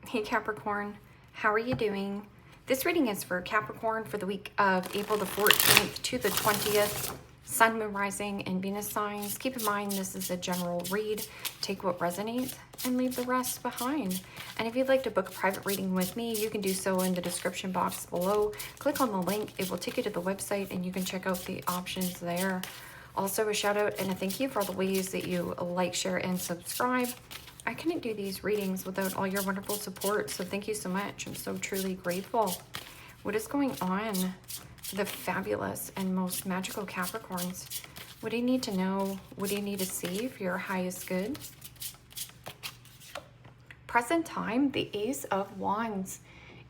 Hey Capricorn, how are you doing? This reading is for Capricorn for the week of April the 14th to the 20th. Sun, Moon, Rising, and Venus signs. Keep in mind this is a general read. Take what resonates and leave the rest behind. And if you'd like to book a private reading with me, you can do so in the description box below. Click on the link. It will take you to the website and you can check out the options there. Also a shout out and a thank you for all the ways that you like, share, and subscribe. I couldn't do these readings without all your wonderful support, so thank you so much. I'm so truly grateful. What is going on for the fabulous and most magical Capricorns? What do you need to know? What do you need to see for your highest good? Present time, the Ace of Wands.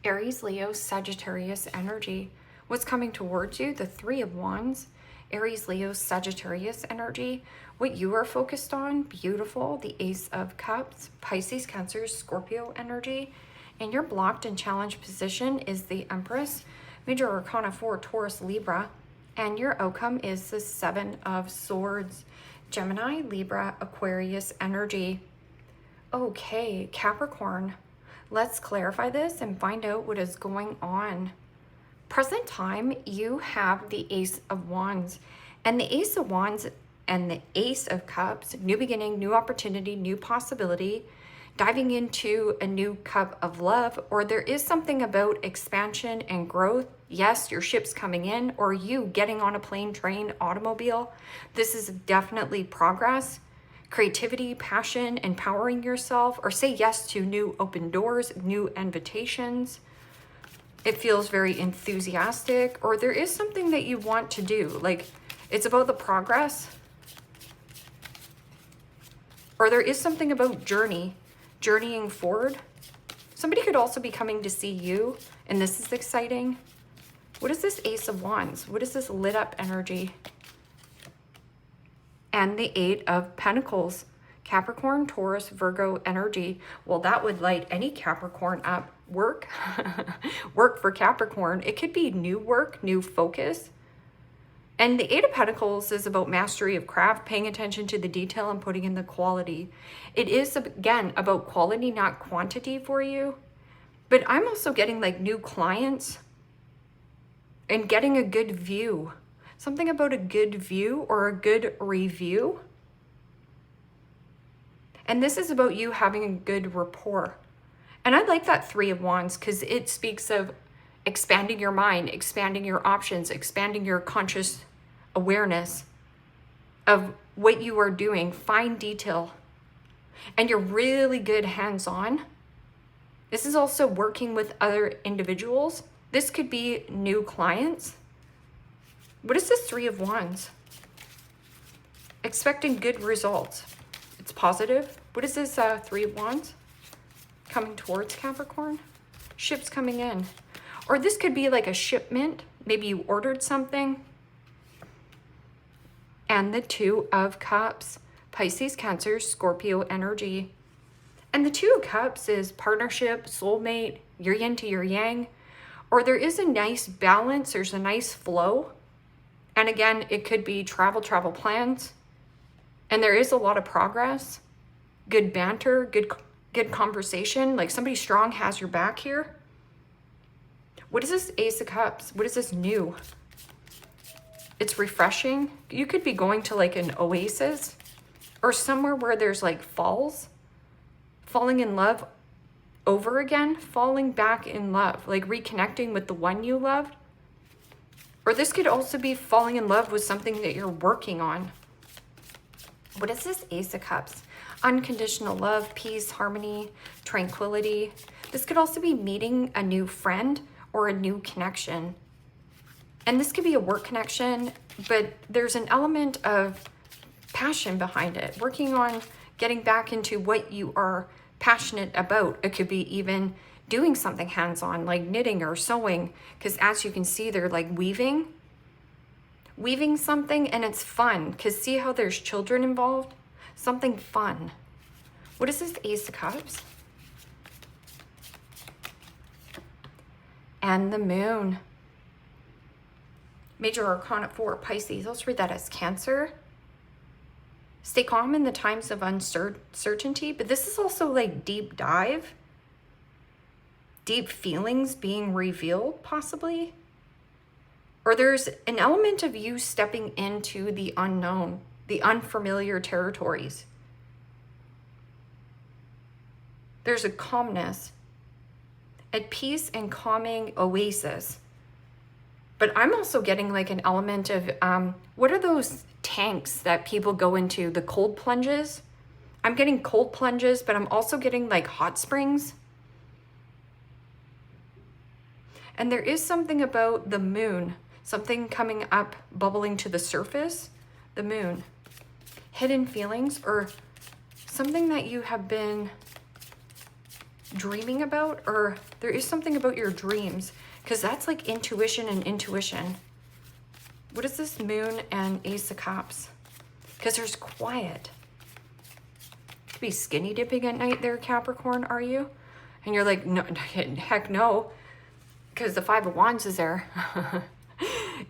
Aries, Leo, Sagittarius energy. What's coming towards you? The Three of Wands. Aries, Leo, Sagittarius energy. What you are focused on, beautiful, the Ace of Cups, Pisces, Cancer, Scorpio energy. And your blocked and challenged position is the Empress, Major Arcana 4, Taurus, Libra. And your outcome is the Seven of Swords, Gemini, Libra, Aquarius energy. Okay, Capricorn, let's clarify this and find out what is going on. Present time, you have the Ace of Wands, and the Ace of Wands and the Ace of Cups, new beginning, new opportunity, new possibility, diving into a new cup of love, or there is something about expansion and growth. Yes, your ship's coming in, or you getting on a plane, train, automobile. This is definitely progress, creativity, passion, empowering yourself, or say yes to new open doors, new invitations. It feels very enthusiastic, or there is something that you want to do. Like it's about the progress, or there is something about journeying forward. Somebody could also be coming to see you, and this is exciting. What is this Ace of Wands? What is this lit up energy? And the Eight of Pentacles, Capricorn, Taurus, Virgo energy. Well, that would light any Capricorn up. Work, work for Capricorn. It could be new work, new focus. And the Eight of Pentacles is about mastery of craft, paying attention to the detail and putting in the quality. It is, again, about quality, not quantity for you. But I'm also getting like new clients and getting a good view. Something about a good view or a good review. And this is about you having a good rapport. And I like that Three of Wands because it speaks of expanding your mind, expanding your options, expanding your conscious awareness of what you are doing, fine detail. And you're really good hands-on. This is also working with other individuals. This could be new clients. What is this Three of Wands? Expecting good results. It's positive. What is this Three of Wands? Coming towards Capricorn? Ships coming in. Or this could be like a shipment. Maybe you ordered something. And the Two of Cups. Pisces, Cancer, Scorpio energy. And the Two of Cups is partnership, soulmate, your yin to your yang. Or there is a nice balance. There's a nice flow. And again, it could be travel plans. And there is a lot of progress. Good banter, good conversation. Like somebody strong has your back here. What is this Ace of Cups? What is this new? It's refreshing. You could be going to like an oasis or somewhere where there's like falls. Falling in love over again. Falling back in love. Like reconnecting with the one you loved. Or this could also be falling in love with something that you're working on. What is this Ace of Cups? Unconditional love, peace, harmony, tranquility. This could also be meeting a new friend or a new connection. And this could be a work connection, but there's an element of passion behind it. Working on getting back into what you are passionate about. It could be even doing something hands-on like knitting or sewing, because as you can see, they're like weaving something, and it's fun because see how there's children involved? Something fun. What is this Ace of Cups? And the Moon. Major Arcana 4, Pisces. Let's read that as Cancer. Stay calm in the times of uncertainty, but this is also like deep dive. deep feelings being revealed, possibly. Or there's an element of you stepping into the unknown, the unfamiliar territories. There's a calmness, at peace and calming oasis. But I'm also getting like an element of, what are those tanks that people go into, the cold plunges? I'm getting cold plunges, but I'm also getting like hot springs. And there is something about the moon, something coming up, bubbling to the surface, the moon. Hidden feelings, or something that you have been dreaming about, or there is something about your dreams, because that's like intuition and intuition. What is this moon and Ace of Cups? Because there's quiet. Could be skinny dipping at night there, Capricorn, are you? And you're like, no, heck no, because the Five of Wands is there.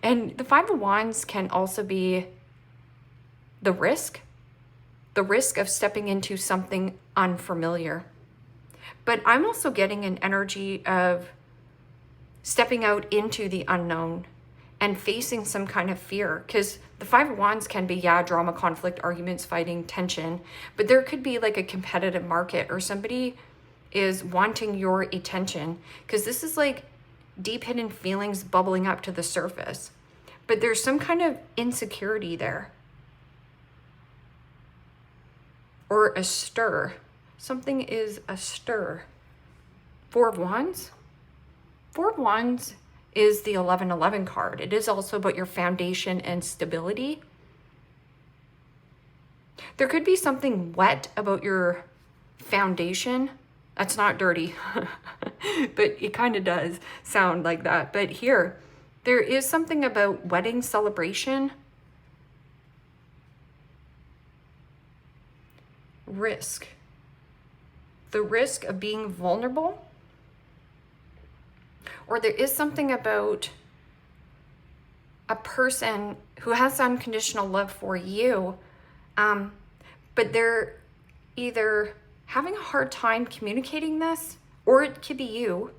And the Five of Wands can also be the risk of stepping into something unfamiliar. But I'm also getting an energy of stepping out into the unknown and facing some kind of fear, because the Five of Wands can be, yeah, drama, conflict, arguments, fighting, tension, but there could be like a competitive market, or somebody is wanting your attention, because this is like deep hidden feelings bubbling up to the surface. But there's some kind of insecurity there, or a stir. Something is a stir. Four of Wands. Four of Wands is the 1111 card. It is also about your foundation and stability. There could be something wet about your foundation. That's not dirty, but it kind of does sound like that. But here, there is something about wedding celebration. Risk. The risk of being vulnerable. Or there is something about a person who has unconditional love for you, but they're either having a hard time communicating this, or it could be you.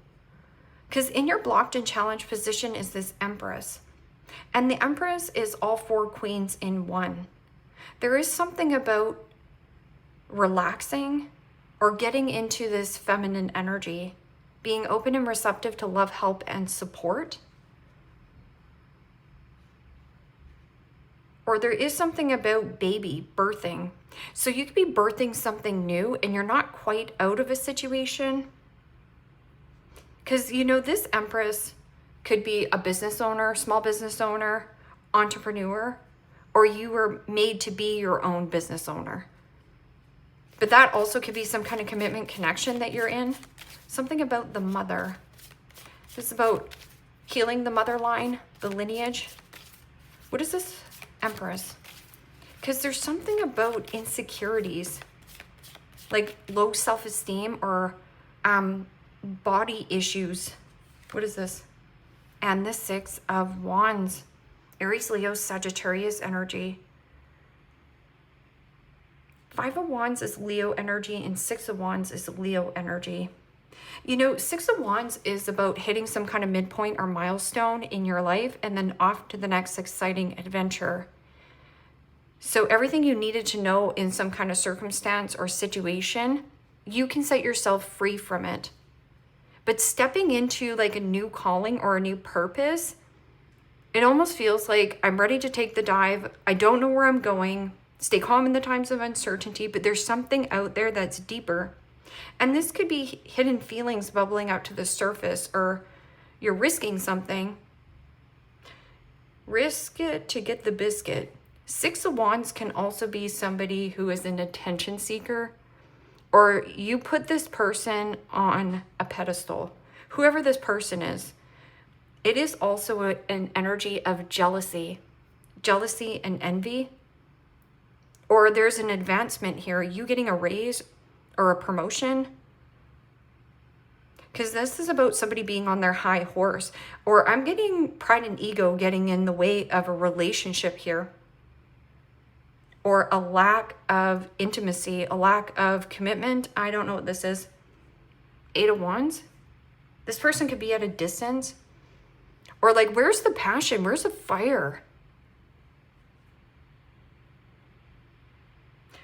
Because in your blocked and challenged position is this Empress. And the Empress is all four queens in one. There is something about relaxing or getting into this feminine energy, being open and receptive to love, help, and support. Or there is something about baby, birthing. So you could be birthing something new and you're not quite out of a situation. Because, you know, this Empress could be a business owner, small business owner, entrepreneur, or you were made to be your own business owner. But that also could be some kind of commitment connection that you're in. Something about the mother. This is about healing the mother line, the lineage. What is this Empress? Because there's something about insecurities, like low self-esteem or body issues. What is this? And the Six of Wands. Aries, Leo, Sagittarius energy. Five of Wands is Leo energy and Six of Wands is Leo energy. You know, Six of Wands is about hitting some kind of midpoint or milestone in your life and then off to the next exciting adventure. So everything you needed to know in some kind of circumstance or situation, you can set yourself free from it. But stepping into like a new calling or a new purpose, it almost feels like I'm ready to take the dive. I don't know where I'm going. Stay calm in the times of uncertainty, but there's something out there that's deeper. And this could be hidden feelings bubbling out to the surface, or you're risking something. Risk it to get the biscuit. Six of Wands can also be somebody who is an attention seeker, or you put this person on a pedestal, whoever this person is. It is also an energy of jealousy and envy. Or there's an advancement here, you getting a raise or a promotion. Because this is about somebody being on their high horse. Or I'm getting pride and ego getting in the way of a relationship here. Or a lack of intimacy, a lack of commitment. I don't know what this is. Eight of Wands. This person could be at a distance. Or like, where's the passion? Where's the fire?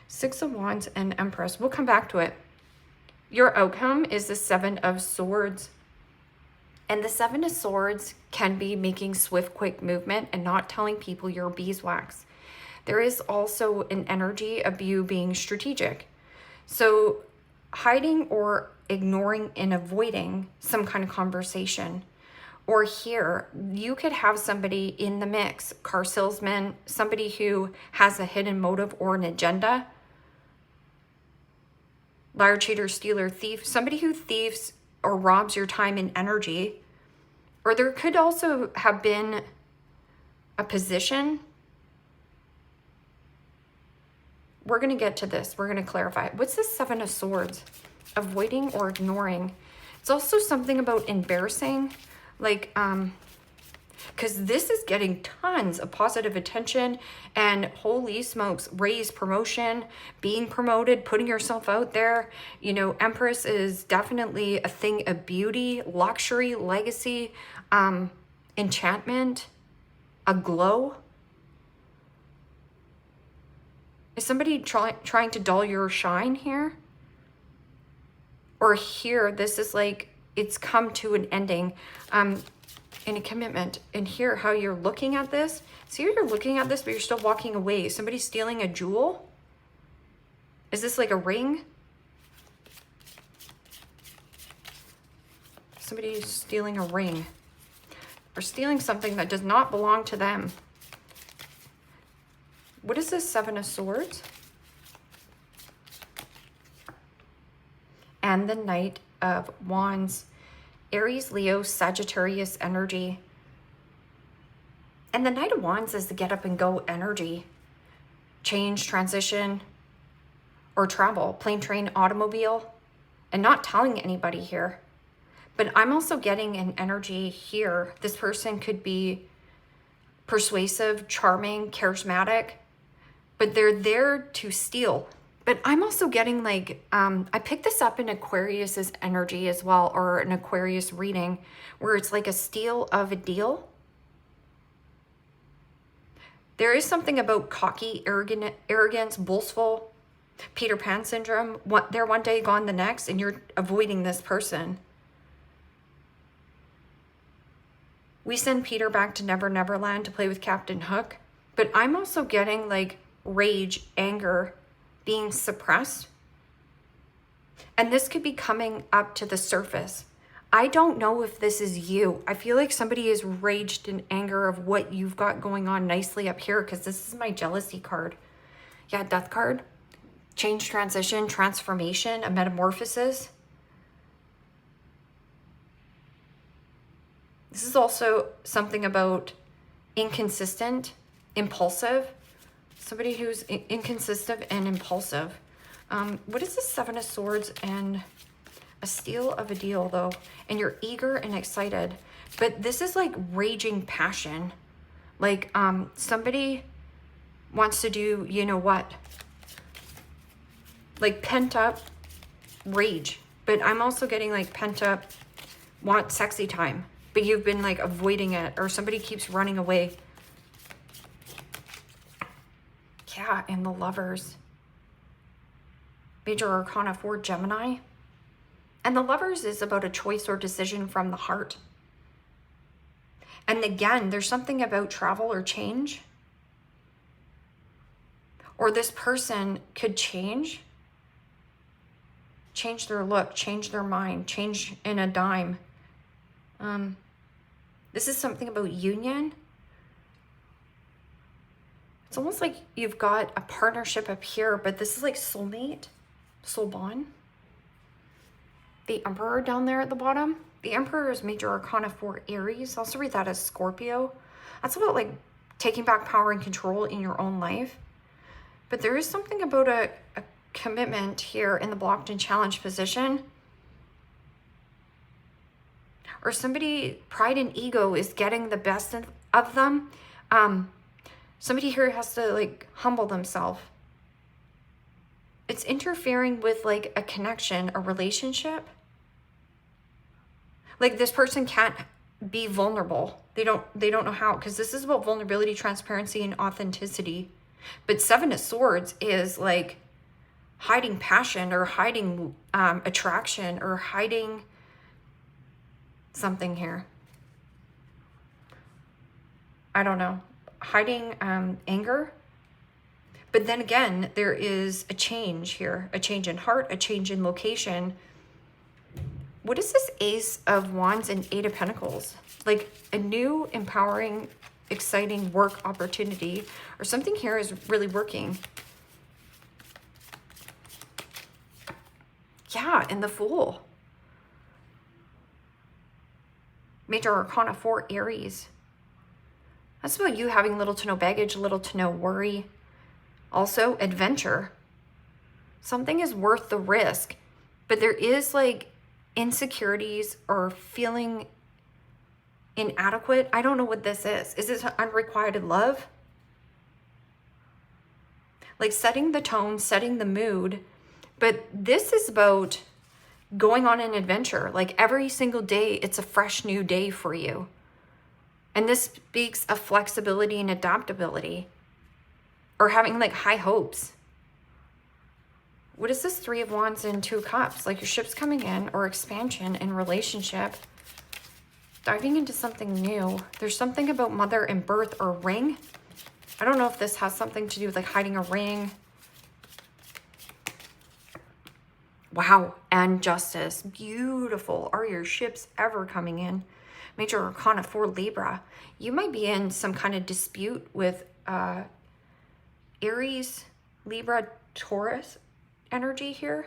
Six of Wands and Empress. We'll come back to it. Your outcome is the Seven of Swords. And the Seven of Swords can be making swift, quick movement and not telling people you're beeswax. There is also an energy of you being strategic. So hiding or ignoring and avoiding some kind of conversation. Or here, you could have somebody in the mix, car salesman, somebody who has a hidden motive or an agenda. Liar, cheater, stealer, thief, somebody who thieves or robs your time and energy. Or there could also have been a position. We're going to get to this. We're going to clarify. What's the Seven of Swords? Avoiding or ignoring. It's also something about embarrassing. Like, because this is getting tons of positive attention and holy smokes, raise, promotion, being promoted, putting yourself out there. You know, Empress is definitely a thing of beauty, luxury, legacy, enchantment, a glow. Is somebody trying to dull your shine here? Or here, this is like, it's come to an ending in a commitment. And here, how you're looking at this. See how you're looking at this, but you're still walking away. Somebody's stealing a jewel. Is this like a ring? Somebody's stealing a ring. Or stealing something that does not belong to them. What is this Seven of Swords? And the Knight of Wands. Aries, Leo, Sagittarius energy. And the Knight of Wands is the get up and go energy. Change, transition, or travel. Plane, train, automobile. And not telling anybody here. But I'm also getting an energy here. This person could be persuasive, charming, charismatic. But they're there to steal. But I'm also getting like, I picked this up in Aquarius's energy as well, or an Aquarius reading, where it's like a steal of a deal. There is something about cocky, arrogance, boastful, Peter Pan syndrome. They're one day, gone the next, and you're avoiding this person. We send Peter back to Never Never Land to play with Captain Hook. But I'm also getting like rage, anger, being suppressed. And this could be coming up to the surface. I don't know if this is you. I feel like somebody is raged in anger of what you've got going on nicely up here, because this is my jealousy card. Yeah, Death card. Change, transition, transformation, a metamorphosis. This is also something about inconsistent, impulsive. Somebody who's inconsistent and impulsive. What is the Seven of Swords and a steal of a deal, though? And you're eager and excited. But this is like raging passion. Like somebody wants to do, you know what? Like pent up rage. But I'm also getting like pent up want sexy time. But you've been like avoiding it. Or somebody keeps running away. Yeah, and the Lovers. Major Arcana 4, Gemini. And the Lovers is about a choice or decision from the heart. And again, there's something about travel or change. Or this person could change. Change their look, change their mind, change in a dime. This is something about union. It's almost like you've got a partnership up here, but this is like soulmate, soul bond. The Emperor down there at the bottom. The Emperor is Major Arcana 4, Aries. Also read that as Scorpio. That's about like taking back power and control in your own life. But there is something about a commitment here in the blocked and challenged position. Or somebody, pride and ego is getting the best of them. Somebody here has to like humble themselves. It's interfering with like a connection, a relationship. Like this person can't be vulnerable. They don't know how, because this is about vulnerability, transparency, and authenticity. But Seven of Swords is like hiding passion or hiding attraction or hiding something here. I don't know. Hiding anger. But then again, there is a change here, a change in heart, a change in location. What is this Ace of Wands and Eight of Pentacles? Like a new, empowering, exciting work opportunity, or something here is really working. Yeah, and the Fool. Major Arcana 4, Aries. That's about you having little to no baggage, little to no worry. Also, adventure. Something is worth the risk, but there is like insecurities or feeling inadequate. I don't know what this is. Is this unrequited love? Like setting the tone, setting the mood. But this is about going on an adventure. Like every single day, it's a fresh new day for you. And this speaks of flexibility and adaptability, or having like high hopes. What is this Three of Wands and Two of Cups? Like your ship's coming in, or expansion in relationship. Diving into something new. There's something about mother and birth or ring. I don't know if this has something to do with like hiding a ring. Wow, and Justice. Beautiful. Are your ships ever coming in? Major Arcana 4, Libra. You might be in some kind of dispute with Aries, Libra, Taurus energy here.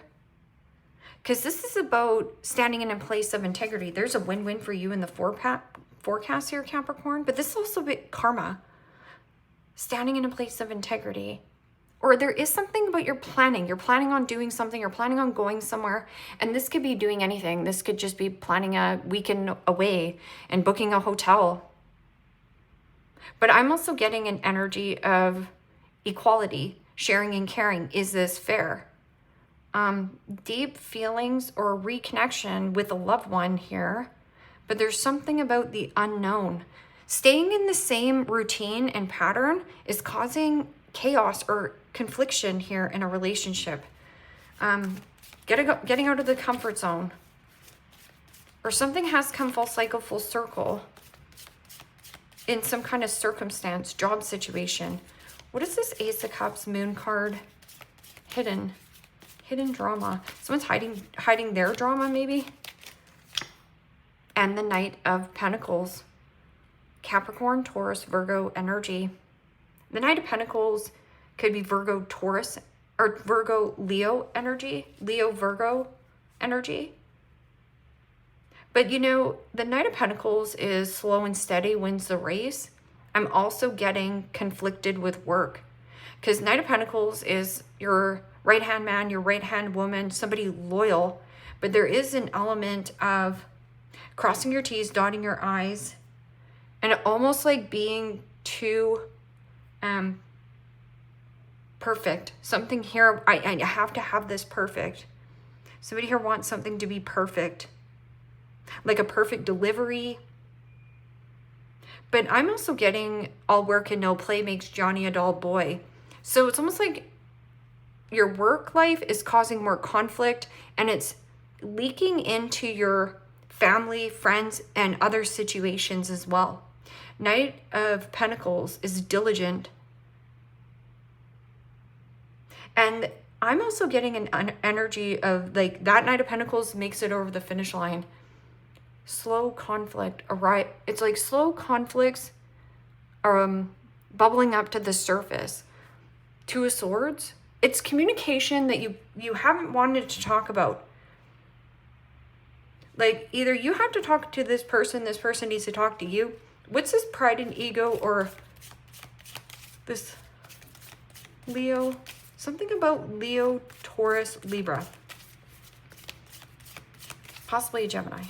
Because this is about standing in a place of integrity. There's a win-win for you in the forecast here, Capricorn. But this is also a bit karma. Standing in a place of integrity. Or there is something about your planning. You're planning on doing something. You're planning on going somewhere. And this could be doing anything. This could just be planning a weekend away and booking a hotel. But I'm also getting an energy of equality, sharing and caring. Is this fair? Deep feelings or reconnection with a loved one here. But there's something about the unknown. Staying in the same routine and pattern is causing chaos or confliction here in a relationship. Getting out of the comfort zone. Or something has come full cycle, full circle in some kind of circumstance, job situation. What is this Ace of Cups, Moon card? Hidden drama. Someone's hiding their drama maybe. And the Knight of Pentacles. Capricorn, Taurus, Virgo energy. The Knight of Pentacles could be Virgo, Taurus, or Virgo, Leo energy. Leo, Virgo energy. But you know, the Knight of Pentacles is slow and steady, wins the race. I'm also getting conflicted with work. Because Knight of Pentacles is your right-hand man, your right-hand woman, somebody loyal. But there is an element of crossing your T's, dotting your I's, and almost like being too perfect. Something here, I have to have this perfect. Somebody here wants something to be perfect. Like a perfect delivery. But I'm also getting all work and no play makes Johnny a dull boy. So it's almost like your work life is causing more conflict, and it's leaking into your family, friends, and other situations as well. Knight of Pentacles is diligent. And I'm also getting an energy of like that Knight of Pentacles makes it over the finish line. Slow conflict, right? It's like slow conflicts are bubbling up to the surface. Two of Swords. It's communication that you haven't wanted to talk about. Like either you have to talk to this person needs to talk to you. What's this pride and ego, or this Leo? Something about Leo, Taurus, Libra. Possibly a Gemini.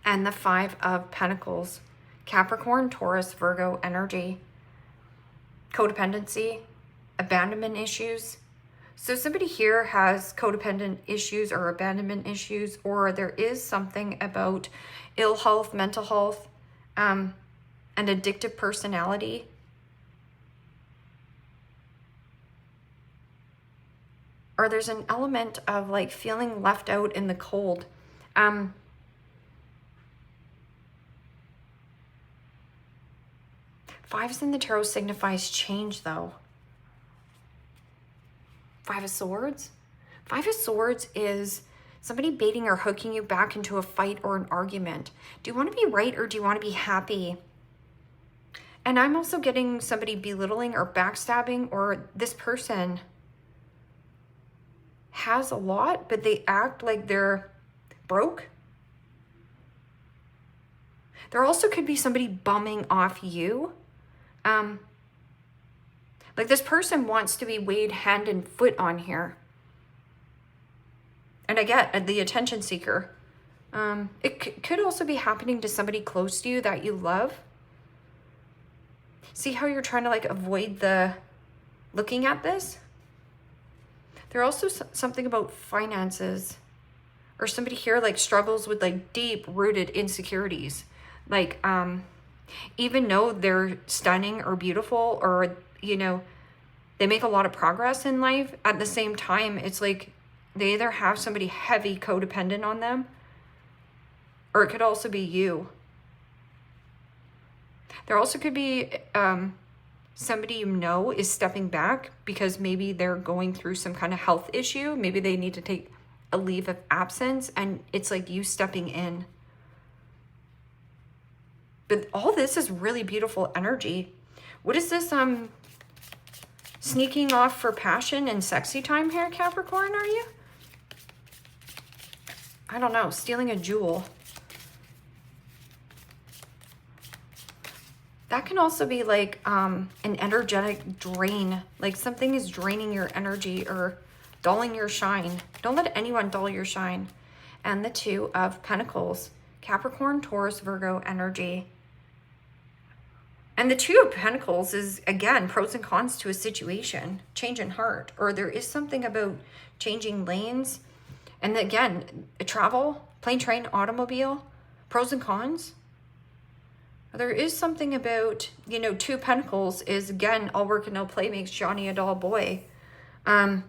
And the Five of Pentacles. Capricorn, Taurus, Virgo energy. Codependency, abandonment issues. So somebody here has codependent issues or abandonment issues, or there is something about ill health, mental health, an addictive personality. Or there's an element of like feeling left out in the cold. Fives in the tarot signifies change though. Five of Swords. Five of Swords is somebody baiting or hooking you back into a fight or an argument. Do you want to be right or do you want to be happy? And I'm also getting somebody belittling or backstabbing, or this person has a lot, but they act like they're broke. There also could be somebody bumming off you. Like this person wants to be weighed hand and foot on here. And I get the attention seeker. It could also be happening to somebody close to you that you love. See how you're trying to like avoid the looking at this? There's also something about finances, or somebody here like struggles with like deep rooted insecurities. Like, even though they're stunning or beautiful, or, you know, they make a lot of progress in life, at the same time, it's like they either have somebody heavy codependent on them, or it could also be you. There also could be somebody you know is stepping back because maybe they're going through some kind of health issue. Maybe they need to take a leave of absence, and it's like you stepping in. But all this is really beautiful energy. What is this, sneaking off for passion and sexy time here, Capricorn, are you? I don't know, stealing a jewel. That can also be like an energetic drain. Like something is draining your energy or dulling your shine. Don't let anyone dull your shine. And the Two of Pentacles. Capricorn, Taurus, Virgo energy. And the Two of Pentacles is, again, pros and cons to a situation. Change in heart. Or there is something about changing lanes. And again, travel, plane, train, automobile, pros and cons. There is something about, you know, Two of Pentacles is, again, all work and no play makes Johnny a dull boy. It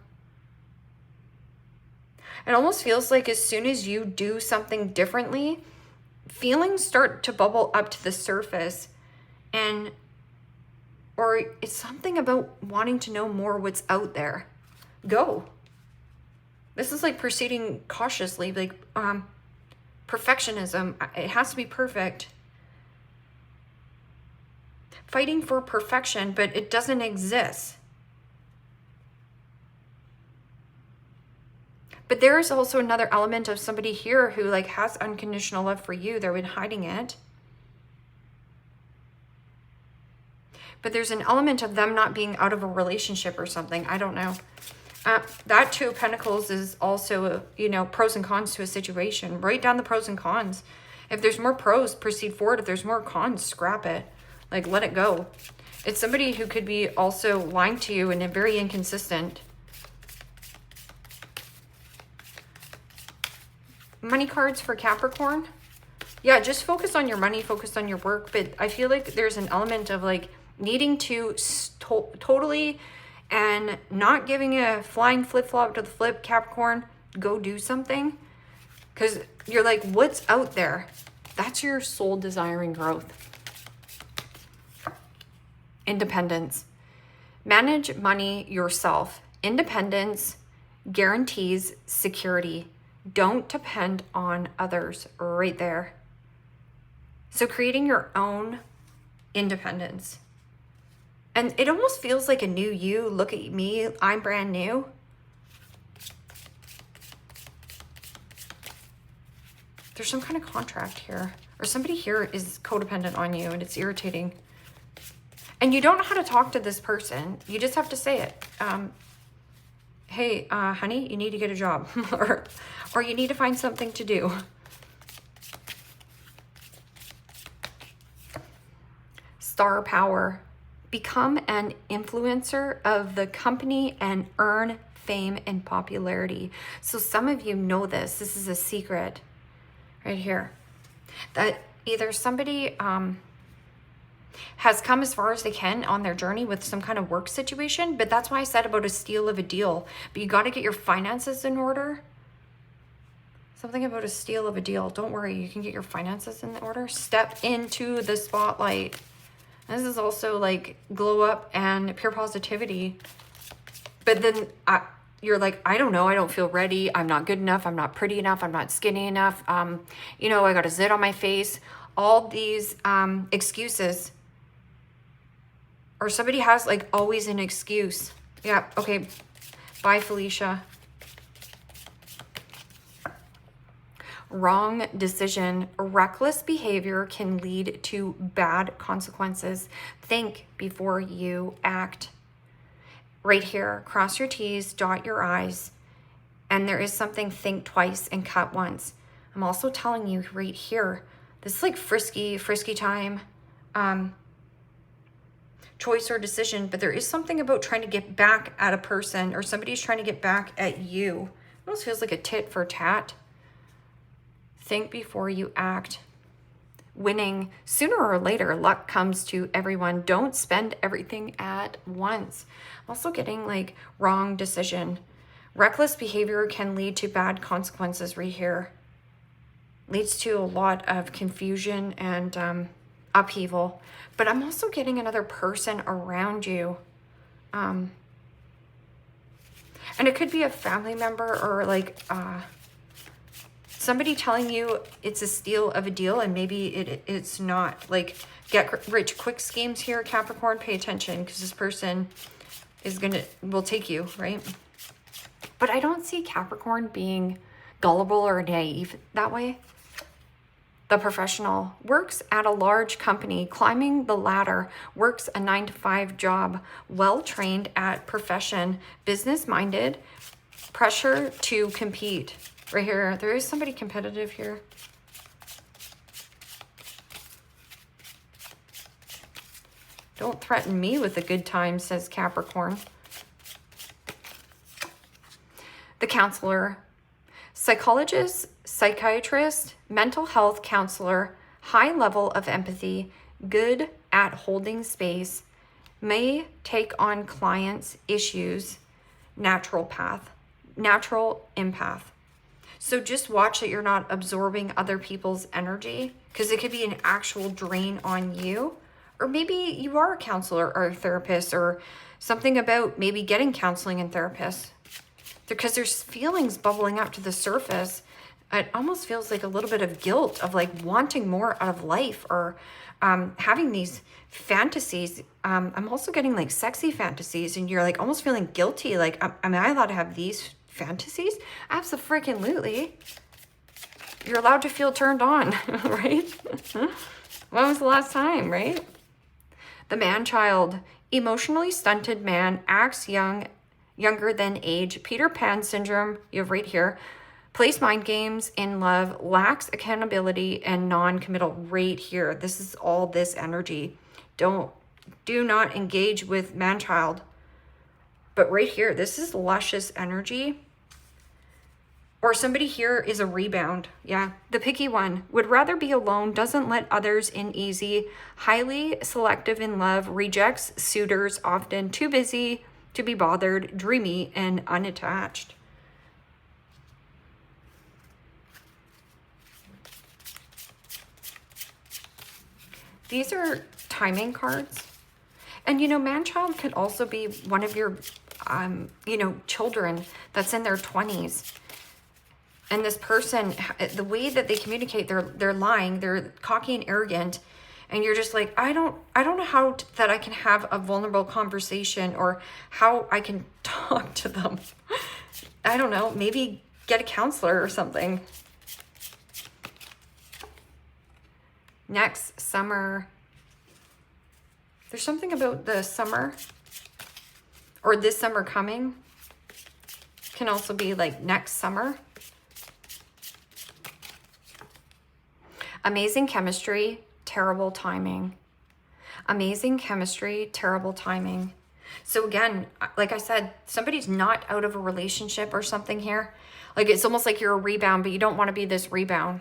almost feels like as soon as you do something differently, feelings start to bubble up to the surface. Or it's something about wanting to know more what's out there. Go. This is like proceeding cautiously, like perfectionism. It has to be perfect. Fighting for perfection, but it doesn't exist. But there is also another element of somebody here who like has unconditional love for you. They've been hiding it. But there's an element of them not being out of a relationship or something. I don't know. That Two of Pentacles is also, you know, pros and cons to a situation. Write down the pros and cons. If there's more pros, proceed forward. If there's more cons, scrap it. Like, let it go. It's somebody who could be also lying to you and very inconsistent. Money cards for Capricorn. Yeah, just focus on your money, focus on your work. But I feel like there's an element of like needing to totally and not giving a flying flip-flop to the flip, Capricorn. Go do something. Because you're like, what's out there? That's your soul desiring growth. Independence. Manage money yourself. Independence guarantees security. Don't depend on others. Right there. So creating your own independence. And it almost feels like a new you. Look at me. I'm brand new. There's some kind of contract here. Or somebody here is codependent on you and it's irritating. And you don't know how to talk to this person. You just have to say it. Hey, honey, you need to get a job. or you need to find something to do. Star power. Become an influencer of the company and earn fame, and popularity. So some of you know this. This is a secret right here. That either somebody has come as far as they can on their journey with some kind of work situation, but that's why I said about a steal of a deal. But you got to get your finances in order. Something about a steal of a deal. Don't worry, you can get your finances in order. Step into the spotlight. This is also like glow up and pure positivity. But then you're like, I don't know, I don't feel ready. I'm not good enough. I'm not pretty enough. I'm not skinny enough. You know, I got a zit on my face. All these excuses. Or somebody has like always an excuse. Yeah, okay. Bye, Felicia. Wrong decision. Reckless behavior can lead to bad consequences. Think before you act. Right here, cross your T's, dot your I's, and there is something, think twice and cut once. I'm also telling you right here, this is like frisky time, choice or decision, but there is something about trying to get back at a person, or somebody's trying to get back at you. It almost feels like a tit for tat. Think before you act. Winning. Sooner or later, luck comes to everyone. Don't spend everything at once. I'm also getting like wrong decision. Reckless behavior can lead to bad consequences right here. Leads to a lot of confusion and upheaval. But I'm also getting another person around you. And it could be a family member or like somebody telling you it's a steal of a deal, and maybe it's not. Like, get rich quick schemes here, Capricorn. Pay attention, because this person will take you, right? But I don't see Capricorn being gullible or naive that way. The professional works at a large company, climbing the ladder, works a 9-to-5 job, well-trained at profession, business-minded, pressure to compete. Right here, there is somebody competitive here. Don't threaten me with a good time, says Capricorn. The counselor, psychologist, psychiatrist, mental health counselor, high level of empathy, good at holding space, may take on clients' issues, natural empath. So just watch that you're not absorbing other people's energy, because it could be an actual drain on you. Or maybe you are a counselor or a therapist, or something about maybe getting counseling and therapists. Because there's feelings bubbling up to the surface. It almost feels like a little bit of guilt of like wanting more out of life, or having these fantasies. I'm also getting like sexy fantasies, and you're like almost feeling guilty. Like, am I allowed to have these fantasies? Absolutely. You're allowed to feel turned on, right? When was the last time, right? The man-child, emotionally stunted man, acts younger than age. Peter Pan syndrome, you have right here. Plays mind games in love, lacks accountability and non-committal right here. This is all this energy. Do not engage with man-child. But right here, this is luscious energy. Or somebody here is a rebound. Yeah, the picky one. Would rather be alone, doesn't let others in easy, highly selective in love, rejects suitors often, too busy to be bothered, dreamy, and unattached. These are timing cards. And, you know, man-child could also be one of your, children that's in their 20s. And this person, the way that they communicate, they're lying, they're cocky and arrogant. And you're just like, I don't know how that I can have a vulnerable conversation, or how I can talk to them. I don't know, maybe get a counselor or something. Next summer. There's something about the summer, or this summer coming. Can also be like next summer. Amazing chemistry, terrible timing. Amazing chemistry, terrible timing. So again, like I said, somebody's not out of a relationship or something here. Like it's almost like you're a rebound, but you don't want to be this rebound.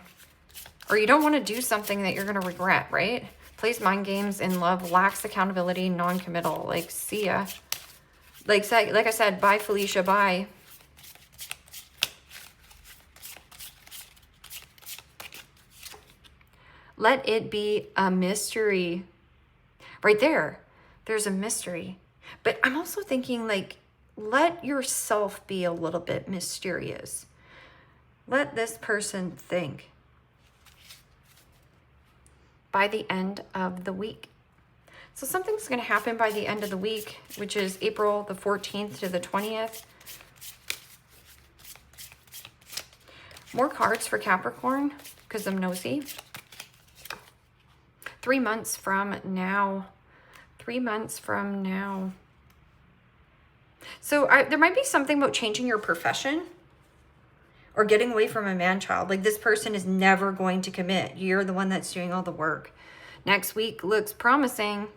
Or you don't want to do something that you're going to regret, right? Plays mind games in love, lacks accountability, non-committal. Like, see ya. Like I said, bye Felicia, bye. Let it be a mystery. Right there, there's a mystery. But I'm also thinking, like, let yourself be a little bit mysterious. Let this person think. By the end of the week. So something's going to happen by the end of the week, which is April the 14th to the 20th. More cards for Capricorn, because I'm nosy. 3 months from now. 3 months from now. So there might be something about changing your profession or getting away from a man-child. Like this person is never going to commit. You're the one that's doing all the work. Next week looks promising.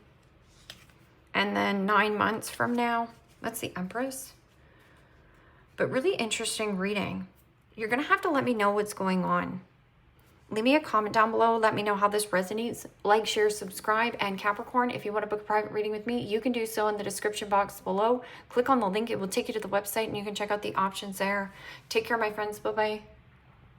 And then 9 months from now, that's the Empress. But really interesting reading. You're going to have to let me know what's going on. Leave me a comment down below. Let me know how this resonates. Like, share, subscribe. And Capricorn, if you want to book a private reading with me, you can do so in the description box below. Click on the link. It will take you to the website and you can check out the options there. Take care, my friends. Bye-bye.